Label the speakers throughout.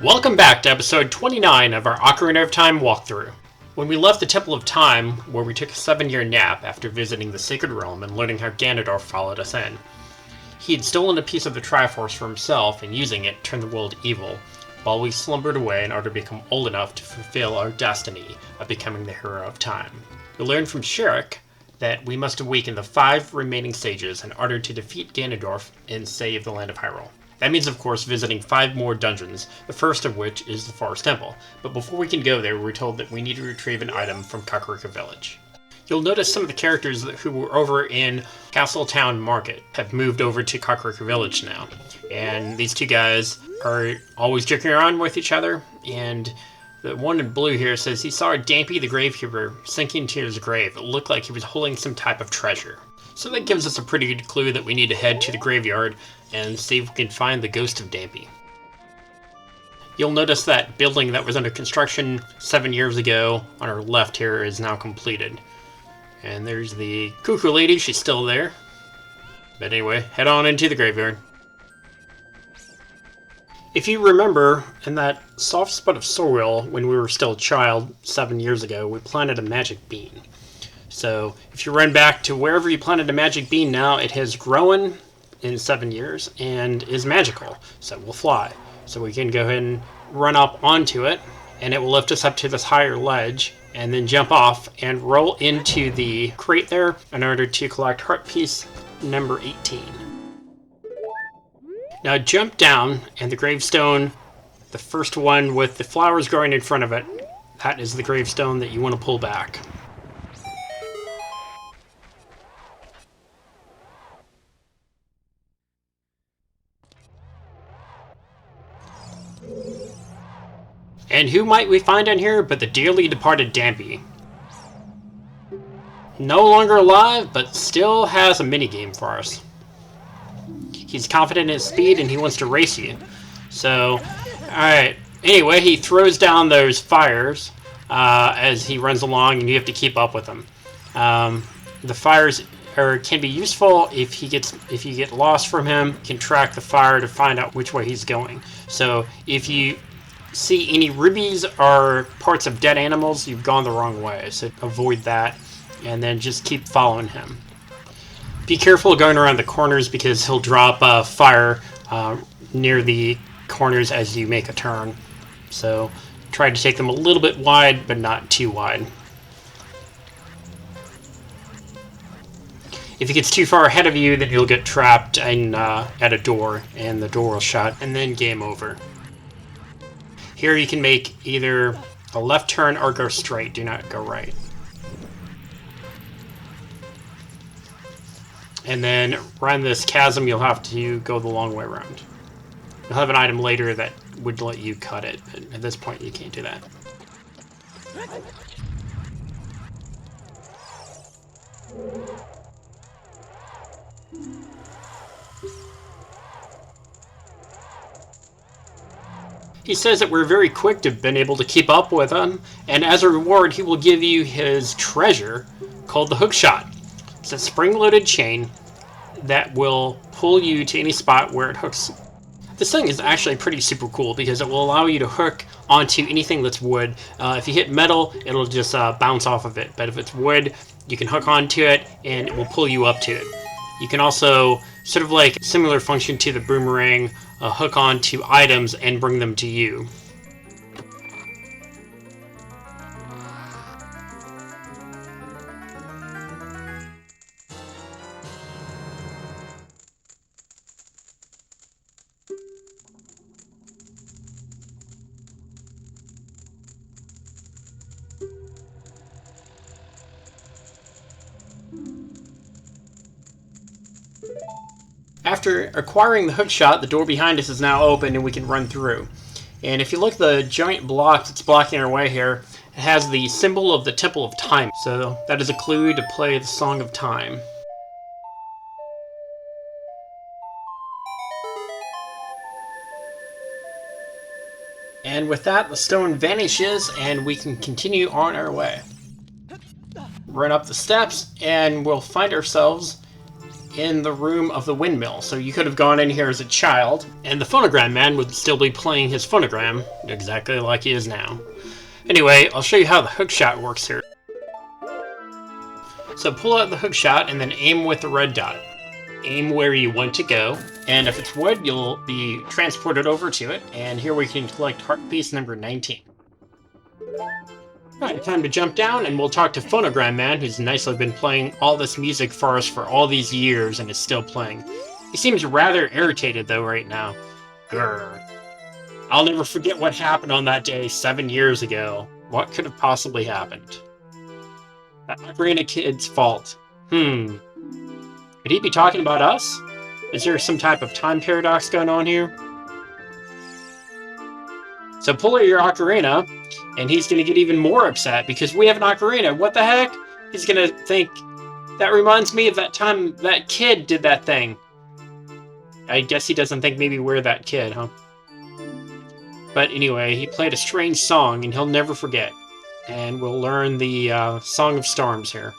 Speaker 1: Welcome back to episode 29 of our Ocarina of Time walkthrough. When we left the Temple of Time, where we took a 7-year nap after visiting the Sacred Realm and learning how Ganondorf followed us in, he had stolen a piece of the Triforce for himself and using it turned the world evil, while we slumbered away in order to become old enough to fulfill our destiny of becoming the hero of time. We learned from Sherik that we must awaken the 5 remaining sages in order to defeat Ganondorf and save the land of Hyrule. That means, of course, visiting 5 more dungeons, the first of which is the Forest Temple. But before we can go there, we're told that we need to retrieve an item from Kakariko Village. You'll notice some of the characters who were over in Castletown Market have moved over to Kakariko Village now. And these two guys are always joking around with each other. And the one in blue here says he saw Dampy the Gravekeeper sinking to his grave. It looked like he was holding some type of treasure. So that gives us a pretty good clue that we need to head to the graveyard and see if we can find the ghost of Dampy. You'll notice that building that was under construction 7 years ago on our left here is now completed. And there's the cuckoo lady, she's still there. But anyway, head on into the graveyard. If you remember, in that soft spot of soil when we were still a child 7 years ago, we planted a magic bean. So if you run back to wherever you planted a magic bean now, it has grown in 7 years and is magical, so it will fly. So we can go ahead and run up onto it, and it will lift us up to this higher ledge, and then jump off and roll into the crate there in order to collect heart piece number 18. Now jump down, and the gravestone, the first one with the flowers growing in front of it, that is the gravestone that you want to pull back. And who might we find in here but the dearly departed Dampy? No longer alive, but still has a minigame for us. He's confident in his speed and he wants to race you. So, alright. Anyway, he throws down those fires as he runs along and you have to keep up with him. The fires can be useful if you get lost from him. You can track the fire to find out which way he's going. So, if you see any rubies or parts of dead animals, you've gone the wrong way, so avoid that and then just keep following him. Be careful going around the corners because he'll drop fire near the corners as you make a turn, so try to take them a little bit wide but not too wide. If he gets too far ahead of you, then you'll get trapped at a door and the door will shut and then game over. Here you can make either a left turn or go straight. Do not go right. And then around this chasm, you'll have to go the long way around. You'll have an item later that would let you cut it, but at this point you can't do that. He says that we're very quick to have been able to keep up with him, and as a reward he will give you his treasure called the hookshot. It's a spring-loaded chain that will pull you to any spot where it hooks. This thing is actually pretty super cool because it will allow you to hook onto anything that's wood. If you hit metal, it'll just bounce off of it, but if it's wood, you can hook onto it and it will pull you up to it. You can also, sort of like a similar function to the boomerang, hook on to items and bring them to you. After acquiring the hookshot, the door behind us is now open and we can run through. And if you look at the giant block that's blocking our way here, it has the symbol of the Temple of Time. So that is a clue to play the Song of Time. And with that, the stone vanishes and we can continue on our way. Run up the steps and we'll find ourselves in the room of the windmill. So you could have gone in here as a child, and the phonogram man would still be playing his phonogram, exactly like he is now. Anyway, I'll show you how the hookshot works here. So pull out the hookshot and then aim with the red dot. Aim where you want to go, and if it's wood, you'll be transported over to it, and here we can collect heart piece number 19. Alright, time to jump down, and we'll talk to Phonogram Man, who's nicely been playing all this music for us for all these years and is still playing. He seems rather irritated, though, right now. Grr. I'll never forget what happened on that day 7 years ago. What could have possibly happened? That Ocarina Kid's fault. Could he be talking about us? Is there some type of time paradox going on here? So pull out your ocarina, and he's going to get even more upset because we have an ocarina. What the heck? He's going to think, that reminds me of that time that kid did that thing. I guess he doesn't think maybe we're that kid, huh? But anyway, he played a strange song, and he'll never forget. And we'll learn the Song of Storms here.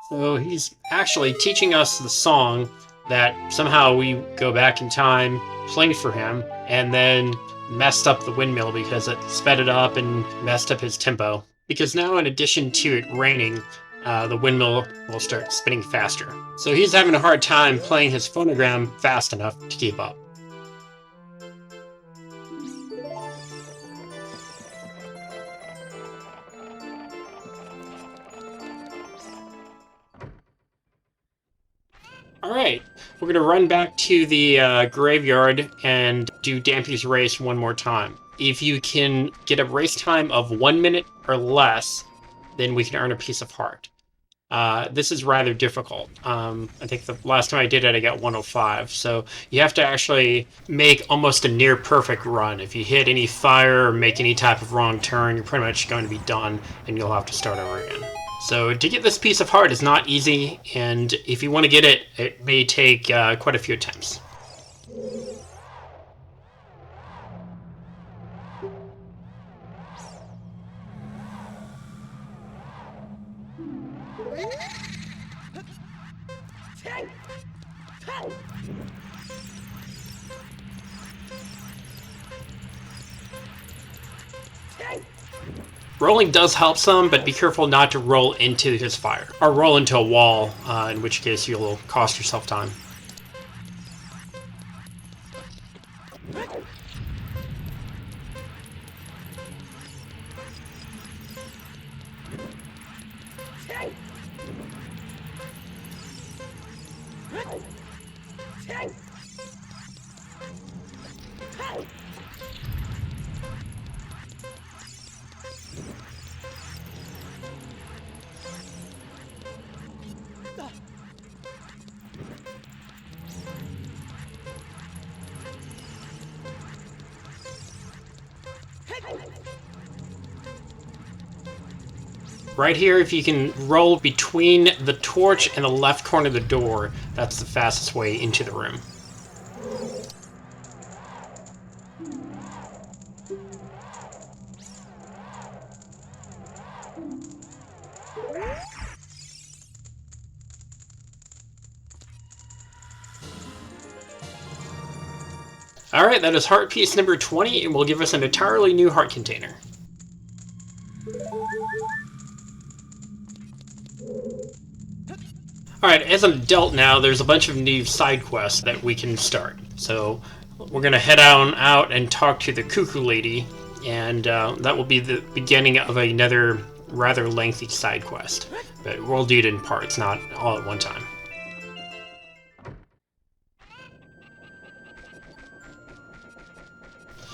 Speaker 1: So he's actually teaching us the song that somehow we go back in time, played for him, and then messed up the windmill because it sped it up and messed up his tempo. Because now, in addition to it raining, the windmill will start spinning faster. So he's having a hard time playing his phonogram fast enough to keep up. Alright, we're going to run back to the graveyard and do Dampy's race one more time. If you can get a race time of 1 minute or less, then we can earn a piece of heart. This is rather difficult. I think the last time I did it, I got 105. So you have to actually make almost a near perfect run. If you hit any fire or make any type of wrong turn, you're pretty much going to be done, and you'll have to start over again. So to get this piece of heart is not easy, and if you want to get it, it may take quite a few attempts. Rolling does help some, but be careful not to roll into his fire. Or roll into a wall, in which case you'll cost yourself time. Right here, if you can roll between the torch and the left corner of the door, that's the fastest way into the room. Alright, that is heart piece number 20, and will give us an entirely new heart container. Alright, as an adult now, there's a bunch of new side quests that we can start. So we're going to head on out and talk to the Cuckoo Lady, and that will be the beginning of another rather lengthy side quest. But we'll do it in parts, not all at one time.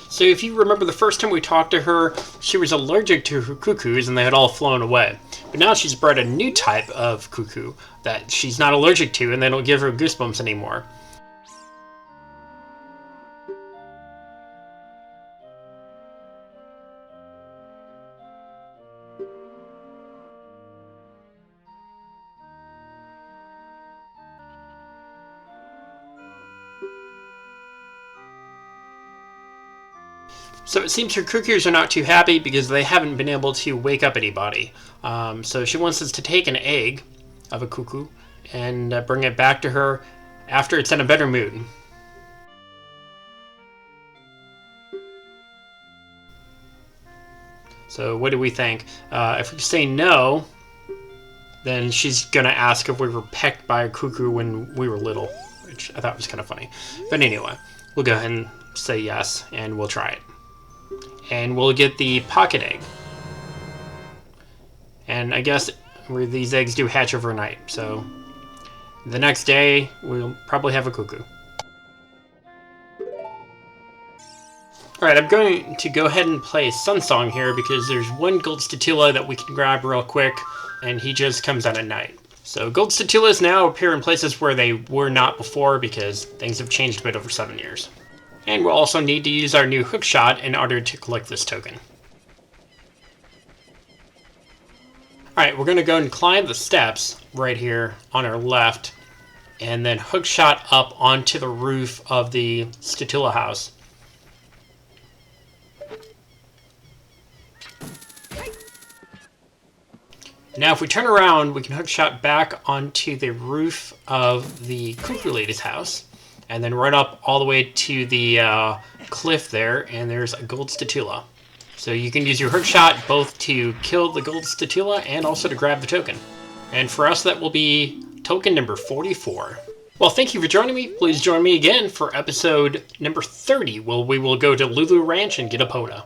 Speaker 1: So if you remember the first time we talked to her, she was allergic to her cuckoos and they had all flown away. But now she's bred a new type of cuckoo that she's not allergic to and they don't give her goosebumps anymore. So it seems her cuckoos are not too happy because they haven't been able to wake up anybody. So she wants us to take an egg of a cuckoo and bring it back to her after it's in a better mood. So what do we think? If we say no, then she's going to ask if we were pecked by a cuckoo when we were little, which I thought was kind of funny. But anyway, we'll go ahead and say yes, and we'll try it. And we'll get the pocket egg. And I guess these eggs do hatch overnight, so the next day we'll probably have a cuckoo. Alright, I'm going to go ahead and play Sun Song here because there's one gold statula that we can grab real quick, and he just comes out at night. So gold statulas now appear in places where they were not before because things have changed a bit over 7 years. And we'll also need to use our new hook shot in order to collect this token. Alright, we're going to go and climb the steps right here on our left, and then hook shot up onto the roof of the statula house. Now if we turn around, we can hook shot back onto the roof of the cuckoo lady's house, and then run up all the way to the cliff there, and there's a gold statula. So you can use your hook shot both to kill the gold statula and also to grab the token. And for us, that will be token number 44. Well, thank you for joining me. Please join me again for episode number 30, where we will go to Lulu Ranch and get a Poda.